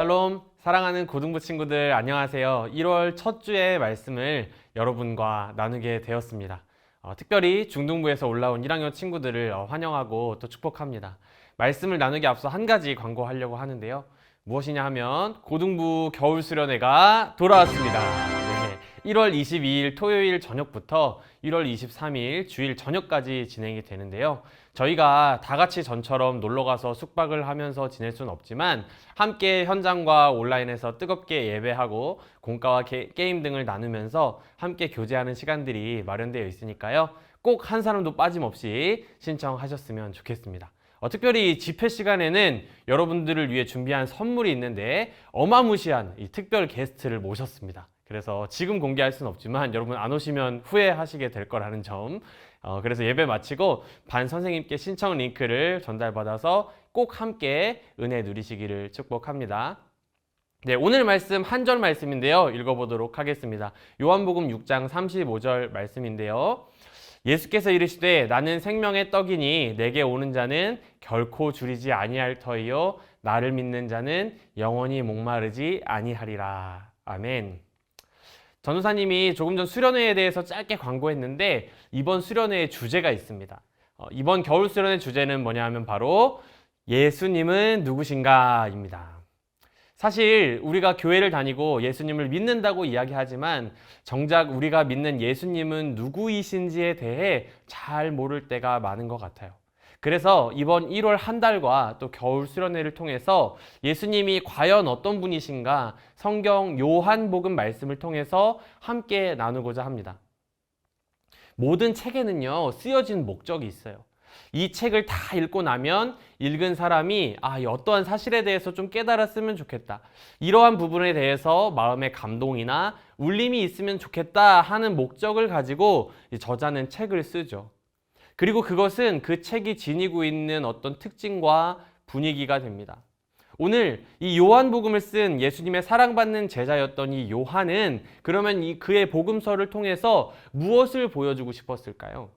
샬롬, 사랑하는 고등부 친구들 안녕하세요. 1월 첫 주의 말씀을 여러분과 나누게 되었습니다. 특별히 중등부에서 올라온 1학년 친구들을 환영하고 또 축복합니다. 말씀을 나누기 앞서 한 가지 광고하려고 하는데요. 무엇이냐 하면 고등부 겨울 수련회가 돌아왔습니다. 네, 1월 22일 토요일 저녁부터 1월 23일 주일 저녁까지 진행이 되는데요. 저희가 다 같이 전처럼 놀러가서 숙박을 하면서 지낼 수는 없지만 함께 현장과 온라인에서 뜨겁게 예배하고 공과와 게임 등을 나누면서 함께 교제하는 시간들이 마련되어 있으니까요. 꼭 한 사람도 빠짐없이 신청하셨으면 좋겠습니다. 특별히 집회 시간에는 여러분들을 위해 준비한 선물이 있는데 어마무시한 이 특별 게스트를 모셨습니다. 그래서 지금 공개할 수는 없지만 여러분 안 오시면 후회하시게 될 거라는 점. 그래서 예배 마치고 반 선생님께 신청 링크를 전달받아서 꼭 함께 은혜 누리시기를 축복합니다. 네, 오늘 말씀 한 절 말씀인데요. 읽어보도록 하겠습니다. 요한복음 6장 35절 말씀인데요. 예수께서 이르시되 나는 생명의 떡이니 내게 오는 자는 결코 줄이지 아니할 터이요 나를 믿는 자는 영원히 목마르지 아니하리라. 아멘. 전도사님이 조금 전 수련회에 대해서 짧게 광고했는데 이번 수련회의 주제가 있습니다. 이번 겨울 수련회 주제는 뭐냐 하면 바로 예수님은 누구신가입니다. 사실 우리가 교회를 다니고 예수님을 믿는다고 이야기하지만 정작 우리가 믿는 예수님은 누구이신지에 대해 잘 모를 때가 많은 것 같아요. 그래서 이번 1월 한 달과 또 겨울 수련회를 통해서 예수님이 과연 어떤 분이신가 성경 요한복음 말씀을 통해서 함께 나누고자 합니다. 모든 책에는요 쓰여진 목적이 있어요. 이 책을 다 읽고 나면 읽은 사람이 어떠한 사실에 대해서 좀 깨달았으면 좋겠다. 이러한 부분에 대해서 마음의 감동이나 울림이 있으면 좋겠다 하는 목적을 가지고 저자는 책을 쓰죠. 그리고 그것은 그 책이 지니고 있는 어떤 특징과 분위기가 됩니다. 오늘 이 요한복음을 쓴 예수님의 사랑받는 제자였던 이 요한은 그러면 그의 복음서를 통해서 무엇을 보여주고 싶었을까요?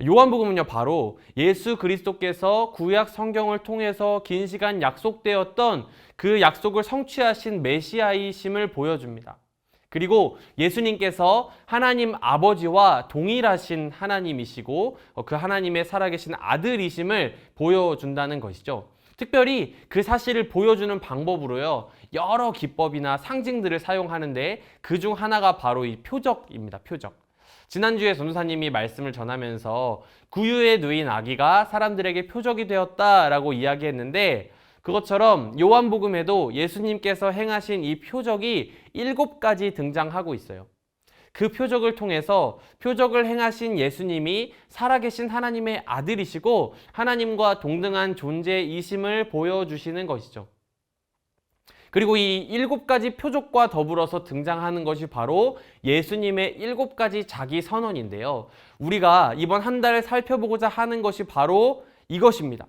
요한복음은요 바로 예수 그리스도께서 구약 성경을 통해서 긴 시간 약속되었던 그 약속을 성취하신 메시아이심을 보여줍니다. 그리고 예수님께서 하나님 아버지와 동일하신 하나님이시고 그 하나님의 살아계신 아들이심을 보여준다는 것이죠. 특별히 그 사실을 보여주는 방법으로요 여러 기법이나 상징들을 사용하는데 그중 하나가 바로 이 표적입니다. 표적. 지난주에 전도사님이 말씀을 전하면서 구유에 누인 아기가 사람들에게 표적이 되었다라고 이야기했는데 그것처럼 요한복음에도 예수님께서 행하신 이 표적이 7가지 등장하고 있어요. 그 표적을 통해서 표적을 행하신 예수님이 살아계신 하나님의 아들이시고 하나님과 동등한 존재이심을 보여주시는 것이죠. 그리고 이 7가지 표적과 더불어서 등장하는 것이 바로 예수님의 7가지 자기 선언인데요. 우리가 이번 한 달 살펴보고자 하는 것이 바로 이것입니다.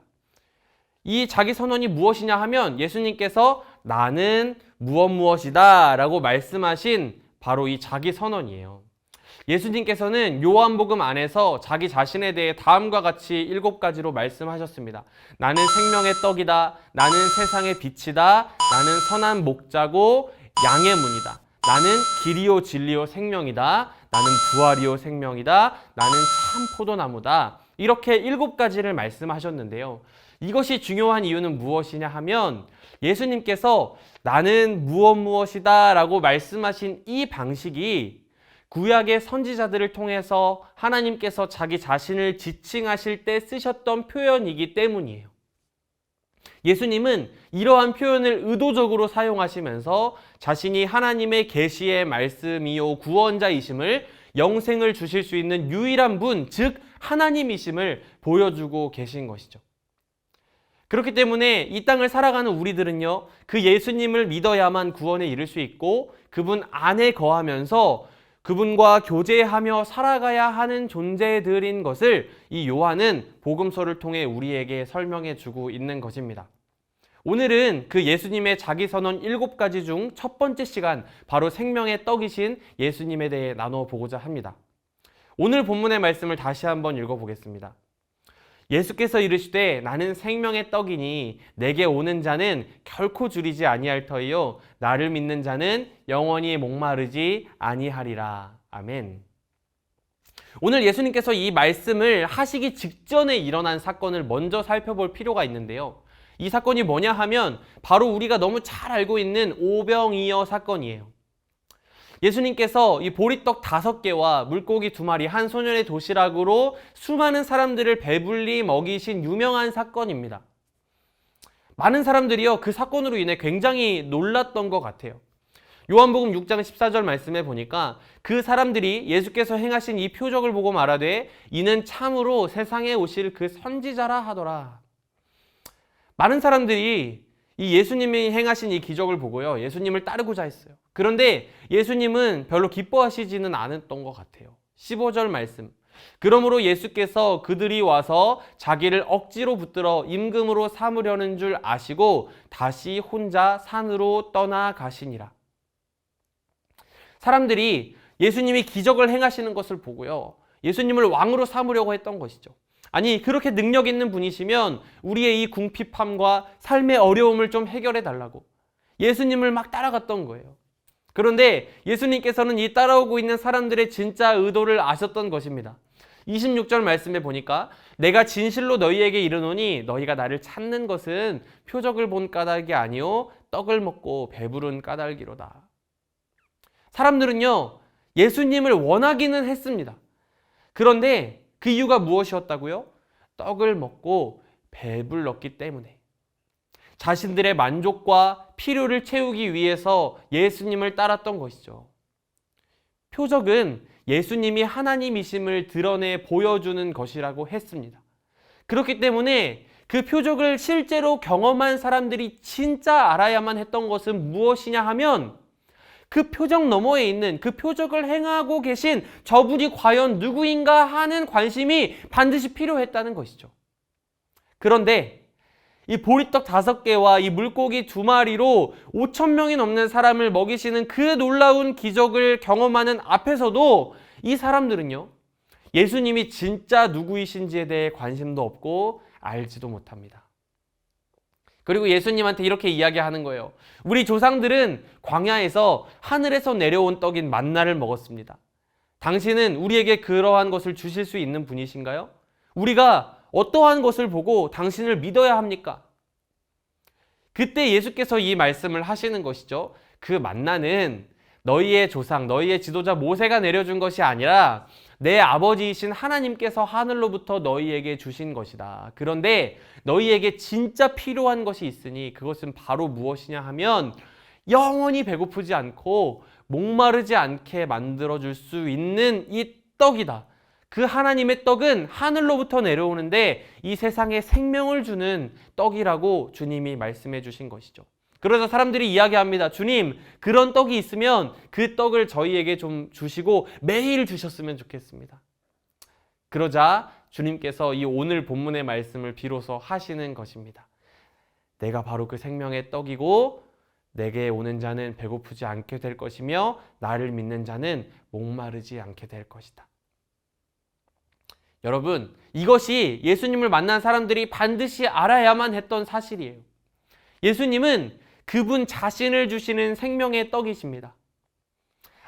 이 자기 선언이 무엇이냐 하면 예수님께서 나는 무엇이다 라고 말씀하신 바로 이 자기 선언이에요. 예수님께서는 요한복음 안에서 자기 자신에 대해 다음과 같이 7가지로 말씀하셨습니다. 나는 생명의 떡이다. 나는 세상의 빛이다. 나는 선한 목자고 양의 문이다. 나는 길이요 진리요 생명이다. 나는 부활이요 생명이다. 나는 참 포도나무다. 이렇게 7가지를 말씀하셨는데요. 이것이 중요한 이유는 무엇이냐 하면 예수님께서 나는 무엇이다 라고 말씀하신 이 방식이 구약의 선지자들을 통해서 하나님께서 자기 자신을 지칭하실 때 쓰셨던 표현이기 때문이에요. 예수님은 이러한 표현을 의도적으로 사용하시면서 자신이 하나님의 계시의 말씀이요 구원자이심을 영생을 주실 수 있는 유일한 분, 즉 하나님이심을 보여주고 계신 것이죠. 그렇기 때문에 이 땅을 살아가는 우리들은요, 그 예수님을 믿어야만 구원에 이를 수 있고 그분 안에 거하면서 그분과 교제하며 살아가야 하는 존재들인 것을 이 요한은 복음서를 통해 우리에게 설명해 주고 있는 것입니다. 오늘은 그 예수님의 자기선언 7가지 중 첫 번째 시간, 바로 생명의 떡이신 예수님에 대해 나눠보고자 합니다. 오늘 본문의 말씀을 다시 한번 읽어보겠습니다. 예수께서 이르시되 나는 생명의 떡이니 내게 오는 자는 결코 줄이지 아니할 터이요 나를 믿는 자는 영원히 목마르지 아니하리라. 아멘. 오늘 예수님께서 이 말씀을 하시기 직전에 일어난 사건을 먼저 살펴볼 필요가 있는데요. 이 사건이 뭐냐 하면 바로 우리가 너무 잘 알고 있는 오병이어 사건이에요. 예수님께서 이 보리떡 5개와 물고기 2마리 한 소년의 도시락으로 수많은 사람들을 배불리 먹이신 유명한 사건입니다. 많은 사람들이요, 그 사건으로 인해 굉장히 놀랐던 것 같아요. 요한복음 6장 14절 말씀에 보니까 그 사람들이 예수께서 행하신 이 표적을 보고 말하되 이는 참으로 세상에 오실 그 선지자라 하더라. 많은 사람들이 이 예수님이 행하신 이 기적을 보고요, 예수님을 따르고자 했어요. 그런데 예수님은 별로 기뻐하시지는 않았던 것 같아요. 15절 말씀. 그러므로 예수께서 그들이 와서 자기를 억지로 붙들어 임금으로 삼으려는 줄 아시고 다시 혼자 산으로 떠나가시니라. 사람들이 예수님이 기적을 행하시는 것을 보고요, 예수님을 왕으로 삼으려고 했던 것이죠. 아니, 그렇게 능력 있는 분이시면 우리의 이 궁핍함과 삶의 어려움을 좀 해결해 달라고 예수님을 막 따라갔던 거예요. 그런데 예수님께서는 이 따라오고 있는 사람들의 진짜 의도를 아셨던 것입니다. 26절 말씀에 보니까 내가 진실로 너희에게 이르노니 너희가 나를 찾는 것은 표적을 본 까닭이 아니요 떡을 먹고 배부른 까닭이로다. 사람들은요, 예수님을 원하기는 했습니다. 그런데 그 이유가 무엇이었다고요? 떡을 먹고 배불렀기 때문에. 자신들의 만족과 필요를 채우기 위해서 예수님을 따랐던 것이죠. 표적은 예수님이 하나님이심을 드러내 보여주는 것이라고 했습니다. 그렇기 때문에 그 표적을 실제로 경험한 사람들이 진짜 알아야만 했던 것은 무엇이냐 하면 그 표적 너머에 있는 그 표적을 행하고 계신 저분이 과연 누구인가 하는 관심이 반드시 필요했다는 것이죠. 그런데 이 보리떡 5개와 이 물고기 2마리로 5,000명이 넘는 사람을 먹이시는 그 놀라운 기적을 경험하는 앞에서도 이 사람들은요, 예수님이 진짜 누구이신지에 대해 관심도 없고 알지도 못합니다. 그리고 예수님한테 이렇게 이야기하는 거예요. 우리 조상들은 광야에서 하늘에서 내려온 떡인 만나를 먹었습니다. 당신은 우리에게 그러한 것을 주실 수 있는 분이신가요? 우리가 어떠한 것을 보고 당신을 믿어야 합니까? 그때 예수께서 이 말씀을 하시는 것이죠. 그 만나는 너희의 조상, 너희의 지도자 모세가 내려준 것이 아니라 내 아버지이신 하나님께서 하늘로부터 너희에게 주신 것이다. 그런데 너희에게 진짜 필요한 것이 있으니 그것은 바로 무엇이냐 하면 영원히 배고프지 않고 목마르지 않게 만들어줄 수 있는 이 떡이다. 그 하나님의 떡은 하늘로부터 내려오는데 이 세상에 생명을 주는 떡이라고 주님이 말씀해 주신 것이죠. 그래서 사람들이 이야기합니다. 주님, 그런 떡이 있으면 그 떡을 저희에게 좀 주시고 매일 주셨으면 좋겠습니다. 그러자 주님께서 이 오늘 본문의 말씀을 비로소 하시는 것입니다. 내가 바로 그 생명의 떡이고 내게 오는 자는 배고프지 않게 될 것이며 나를 믿는 자는 목마르지 않게 될 것이다. 여러분, 이것이 예수님을 만난 사람들이 반드시 알아야만 했던 사실이에요. 예수님은 그분 자신을 주시는 생명의 떡이십니다.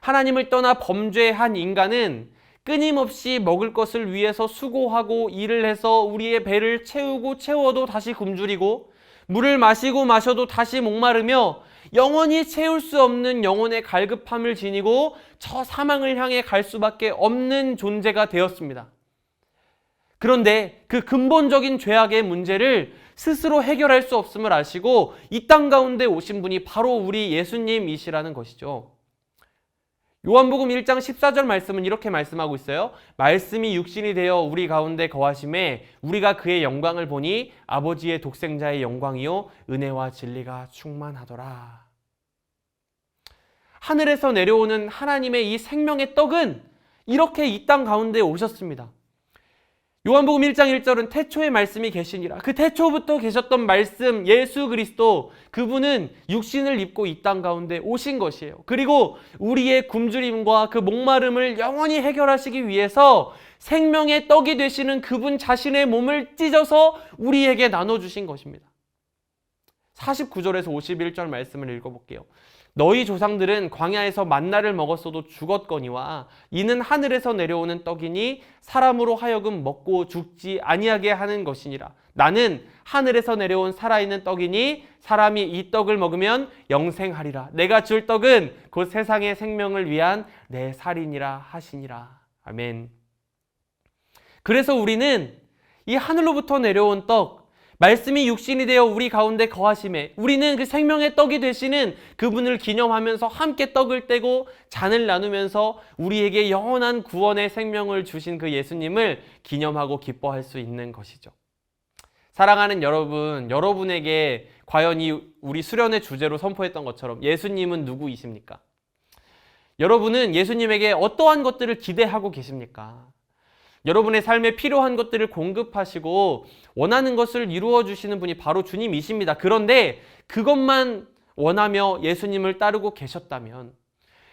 하나님을 떠나 범죄한 인간은 끊임없이 먹을 것을 위해서 수고하고 일을 해서 우리의 배를 채우고 채워도 다시 굶주리고 물을 마시고 마셔도 다시 목마르며 영원히 채울 수 없는 영혼의 갈급함을 지니고 저 사망을 향해 갈 수밖에 없는 존재가 되었습니다. 그런데 그 근본적인 죄악의 문제를 스스로 해결할 수 없음을 아시고 이 땅 가운데 오신 분이 바로 우리 예수님이시라는 것이죠. 요한복음 1장 14절 말씀은 이렇게 말씀하고 있어요. 말씀이 육신이 되어 우리 가운데 거하심에 우리가 그의 영광을 보니 아버지의 독생자의 영광이요 은혜와 진리가 충만하더라. 하늘에서 내려오는 하나님의 이 생명의 떡은 이렇게 이 땅 가운데 오셨습니다. 요한복음 1장 1절은 태초에 말씀이 계시니라. 그 태초부터 계셨던 말씀 예수 그리스도, 그분은 육신을 입고 이 땅 가운데 오신 것이에요. 그리고 우리의 굶주림과 그 목마름을 영원히 해결하시기 위해서 생명의 떡이 되시는 그분 자신의 몸을 찢어서 우리에게 나눠주신 것입니다. 49절에서 51절 말씀을 읽어볼게요. 너희 조상들은 광야에서 만나를 먹었어도 죽었거니와 이는 하늘에서 내려오는 떡이니 사람으로 하여금 먹고 죽지 아니하게 하는 것이니라. 나는 하늘에서 내려온 살아있는 떡이니 사람이 이 떡을 먹으면 영생하리라. 내가 줄 떡은 곧 세상의 생명을 위한 내 살이니라 하시니라. 아멘. 그래서 우리는 이 하늘로부터 내려온 떡, 말씀이 육신이 되어 우리 가운데 거하심에 우리는 그 생명의 떡이 되시는 그분을 기념하면서 함께 떡을 떼고 잔을 나누면서 우리에게 영원한 구원의 생명을 주신 그 예수님을 기념하고 기뻐할 수 있는 것이죠. 사랑하는 여러분, 여러분에게 과연 이 우리 수련의 주제로 선포했던 것처럼 예수님은 누구이십니까? 여러분은 예수님에게 어떠한 것들을 기대하고 계십니까? 여러분의 삶에 필요한 것들을 공급하시고 원하는 것을 이루어 주시는 분이 바로 주님이십니다. 그런데 그것만 원하며 예수님을 따르고 계셨다면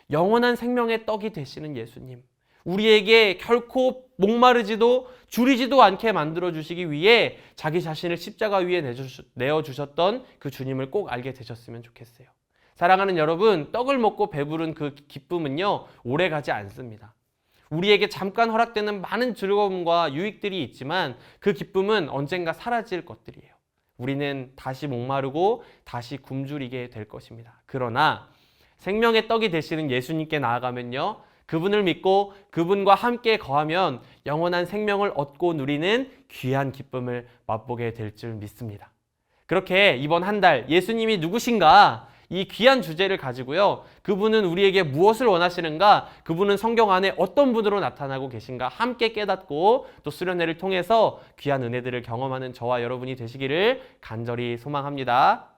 영원한 생명의 떡이 되시는 예수님, 우리에게 결코 목마르지도 줄이지도 않게 만들어 주시기 위해 자기 자신을 십자가 위에 내어주셨던 그 주님을 꼭 알게 되셨으면 좋겠어요. 사랑하는 여러분, 떡을 먹고 배부른 그 기쁨은요, 오래 가지 않습니다. 우리에게 잠깐 허락되는 많은 즐거움과 유익들이 있지만 그 기쁨은 언젠가 사라질 것들이에요. 우리는 다시 목마르고 다시 굶주리게 될 것입니다. 그러나 생명의 떡이 되시는 예수님께 나아가면요, 그분을 믿고 그분과 함께 거하면 영원한 생명을 얻고 누리는 귀한 기쁨을 맛보게 될 줄 믿습니다. 그렇게 이번 한 달 예수님이 누구신가? 이 귀한 주제를 가지고요, 그분은 우리에게 무엇을 원하시는가, 그분은 성경 안에 어떤 분으로 나타나고 계신가 함께 깨닫고 또 수련회를 통해서 귀한 은혜들을 경험하는 저와 여러분이 되시기를 간절히 소망합니다.